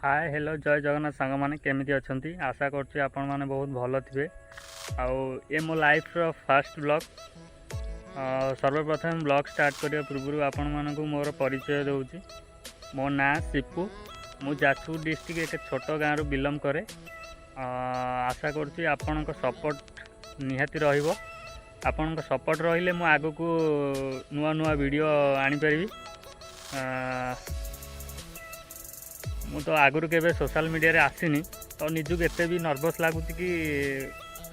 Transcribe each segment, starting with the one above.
Hi hello जय जगन्नाथ सांग मैंने केमी अच्छा आशा कर बहुत भल थे ये मो लाइफ रो फर्स्ट ब्लॉग। सर्वप्रथम ब्लॉग स्टार्ट करने पूर्व आपण मानक मोर परिचय दूची। मो ना सिपू, मु जाजपुर डिस्ट्रिक्ट एक छोट गाँव बिलंग करे। आशा करुँची आपण सपोर्ट निहाती रहिबो। आपण सपोर्ट रहिले मु आगु को नुआ नुआ वीडियो आनी परिबी। मु तो आगुरी केबे सोशल मीडिया रे आसीनी तो निजु एते भी नर्वस लागुची कि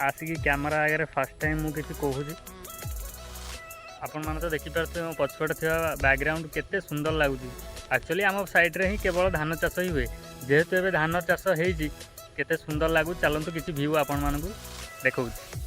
आसिकी कैमरा आगे फर्स्ट टाइम मु किसी कहूँ। आपण माने तो देखि पारते मो पछपटे थिबा बैकग्राउंड केते सुंदर लगुच। एक्चुअली आम साइड रे ही केवल धान चाष ही हुए, जेहेतु एबे धान चाष होईची केते सुंदर लागु। चलंतु किछि व्यू आपण मानकु देखौछि।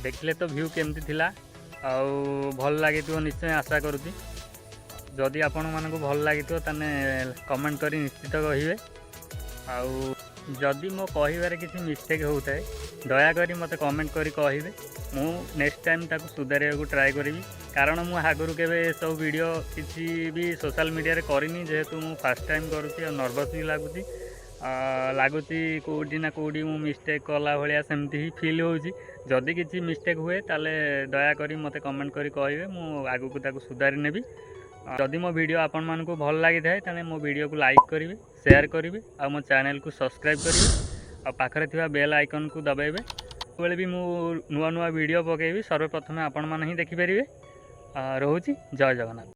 देखले तो व्यू केमती थिला आउ भल लगे निश्चय आशा करुँची। जदि आपण मानक भल लगे ताने कमेंट करी निश्चित कहिबे। आउ जदि मो कहिबारे किसी मिस्टेक होता है दयाकोरी मते कमेंट करी कहिबे। मु नेक्स्ट टाइम ताकू सुधारिया को ट्राए करी, कारण मु आगुरु केबे सब वीडियो किसी भी सोशल मीडिया रे करिनी। जेहेतु मु फर्स्ट टाइम करुँची नर्वस भी लगुची कौटी ना कौटी मु मिस्टेक कला भाया सेमती ही फील होची। जदि किसी मिस्टेक हुए ताले दयाकोरी मते कमेंट करी कहिबे, मु आगु को ताकू सुधारी नेबी। जदि मो वीडियो आपण मानकु भल लागि थाए ताने मो वीडियो को लाइक करिवे, शेयर करिवे आ मो चैनल को सब्सक्राइब करिवे आ पाखरे थिबा बेल आइकन को दबाइबे। बेले भी मु नुआ नुआ वीडियो पकेबी सर्वप्रथमे आपण माने ही देखि परिबे। रहूची जय जगन्नाथ।